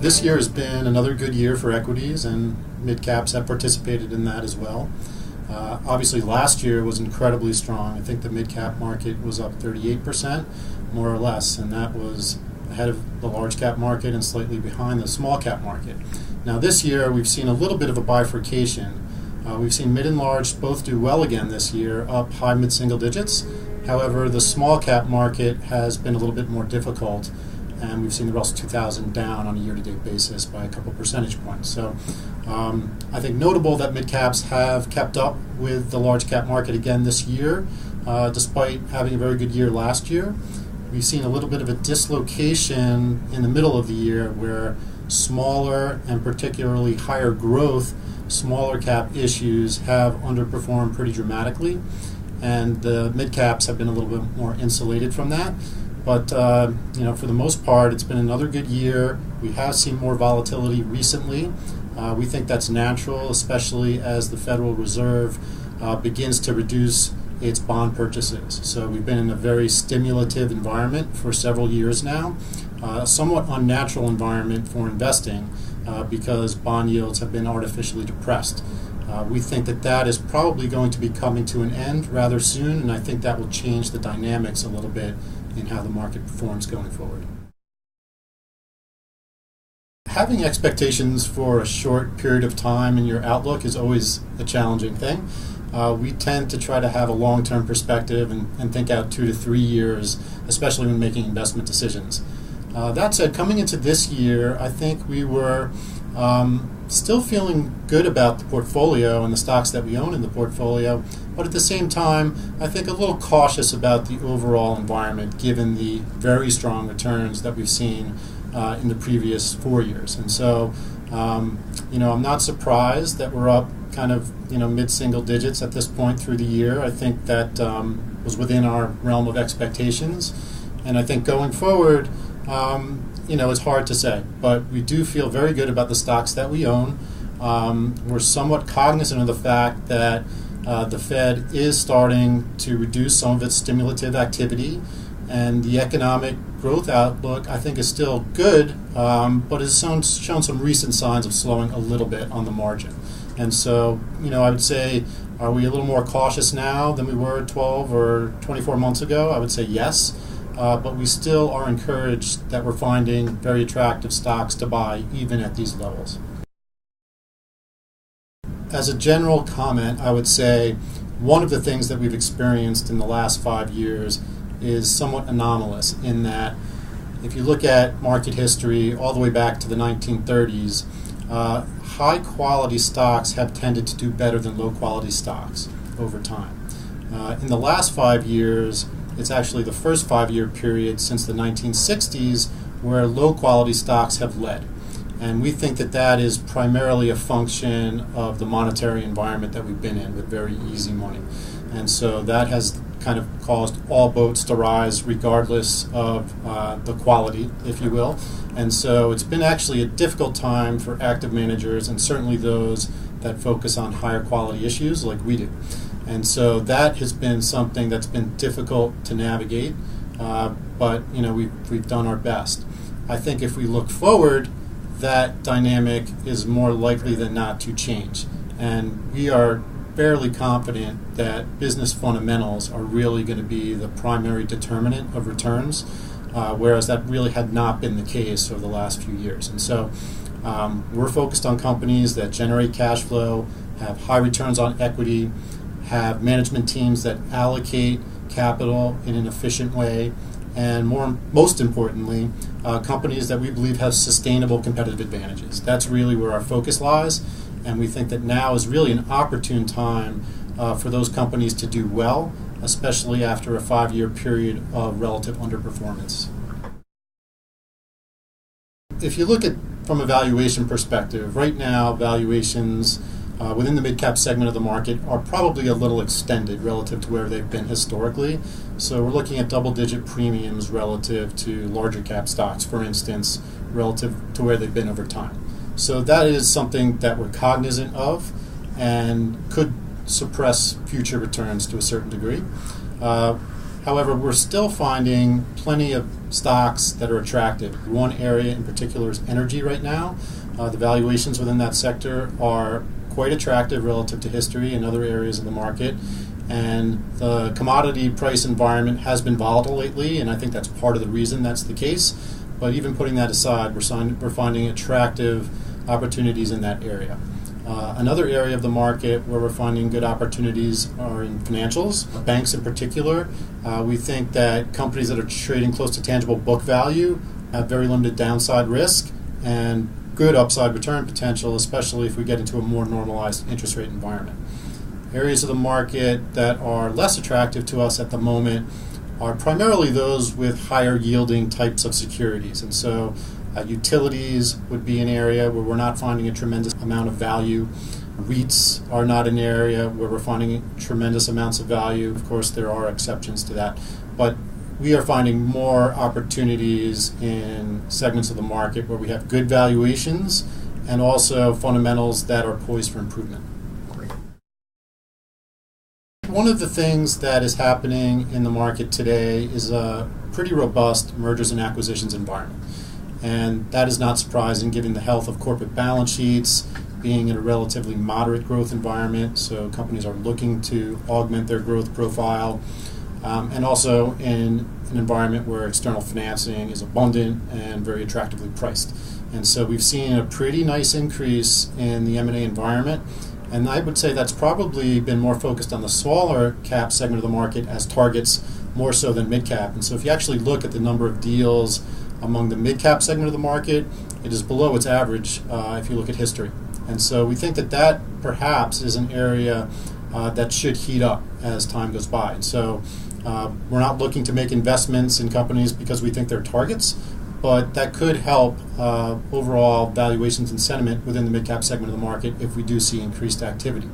this year has been another good year for equities, and mid-caps have participated in that as well. Obviously, last year was incredibly strong. I think the mid-cap market was up 38%, more or less, and that was ahead of the large-cap market and slightly behind the small-cap market. Now, this year, we've seen a little bit of a bifurcation. We've seen mid and large both do well again this year, up high mid-single digits. However, the small-cap market has been a little bit more difficult, and we've seen the Russell 2000 down on a year-to-date basis by a couple percentage points. So I think notable that mid-caps have kept up with the large-cap market again this year, despite having a very good year last year. We've seen a little bit of a dislocation in the middle of the year where smaller and particularly higher growth smaller cap issues have underperformed pretty dramatically, and the mid-caps have been a little bit more insulated from that. But for the most part, it's been another good year. We have seen more volatility recently. We think that's natural, especially as the Federal Reserve begins to reduce its bond purchases. So we've been in a very stimulative environment for several years now, a somewhat unnatural environment for investing because bond yields have been artificially depressed. We think that is probably going to be coming to an end rather soon, and I think that will change the dynamics a little bit in how the market performs going forward. Having expectations for a short period of time in your outlook is always a challenging thing. We tend to try to have a long-term perspective and think out 2 to 3 years, especially when making investment decisions. That said, coming into this year, I think we were still feeling good about the portfolio and the stocks that we own in the portfolio, but at the same time, I think a little cautious about the overall environment given the very strong returns that we've seen in the previous 4 years. And so, I'm not surprised that we're up kind of, mid-single digits at this point through the year. I think that was within our realm of expectations. And I think going forward, it's hard to say, but we do feel very good about the stocks that we own. We're somewhat cognizant of the fact that the Fed is starting to reduce some of its stimulative activity, and the economic growth outlook, I think, is still good, but has shown some recent signs of slowing a little bit on the margin. And so, I would say, are we a little more cautious now than we were 12 or 24 months ago? I would say yes. But we still are encouraged that we're finding very attractive stocks to buy even at these levels. As a general comment, I would say one of the things that we've experienced in the last 5 years is somewhat anomalous in that if you look at market history all the way back to the 1930s, high-quality stocks have tended to do better than low-quality stocks over time. In the last 5 years, it's actually the first 5-year period since the 1960s where low-quality stocks have led. And we think that is primarily a function of the monetary environment that we've been in with very easy money. And so that has kind of caused all boats to rise regardless of the quality, if you will. And so it's been actually a difficult time for active managers and certainly those that focus on higher quality issues like we do. And so that has been something that's been difficult to navigate, but we've done our best. I think if we look forward, that dynamic is more likely than not to change. And we are fairly confident that business fundamentals are really going to be the primary determinant of returns, whereas that really had not been the case over the last few years. And so we're focused on companies that generate cash flow, have high returns on equity, have management teams that allocate capital in an efficient way, and most importantly, companies that we believe have sustainable competitive advantages. That's really where our focus lies, and we think that now is really an opportune time for those companies to do well, especially after a 5-year period of relative underperformance. If you look at from a valuation perspective, right now valuations within the mid-cap segment of the market are probably a little extended relative to where they've been historically. So we're looking at double-digit premiums relative to larger cap stocks, for instance, relative to where they've been over time. So that is something that we're cognizant of and could suppress future returns to a certain degree. However, we're still finding plenty of stocks that are attractive. One area in particular is energy right now. The valuations within that sector are quite attractive relative to history and other areas of the market. And the commodity price environment has been volatile lately, and I think that's part of the reason that's the case. But even putting that aside, we're finding attractive opportunities in that area. Another area of the market where we're finding good opportunities are in financials, banks in particular. We think that companies that are trading close to tangible book value have very limited downside risk and good upside return potential, especially if we get into a more normalized interest rate environment. Areas of the market that are less attractive to us at the moment are primarily those with higher yielding types of securities. And so utilities would be an area where we're not finding a tremendous amount of value. REITs are not an area where we're finding tremendous amounts of value. Of course, there are exceptions to that. But we are finding more opportunities in segments of the market where we have good valuations and also fundamentals that are poised for improvement. One of the things that is happening in the market today is a pretty robust mergers and acquisitions environment. And that is not surprising given the health of corporate balance sheets, being in a relatively moderate growth environment. So companies are looking to augment their growth profile. And also in an environment where external financing is abundant and very attractively priced. And so we've seen a pretty nice increase in the M&A environment. And I would say that's probably been more focused on the smaller cap segment of the market as targets more so than mid-cap. And so if you actually look at the number of deals among the mid-cap segment of the market, it is below its average if you look at history. And so we think that perhaps is an area that should heat up as time goes by. And so we're not looking to make investments in companies because we think they're targets, but that could help overall valuations and sentiment within the mid-cap segment of the market if we do see increased activity.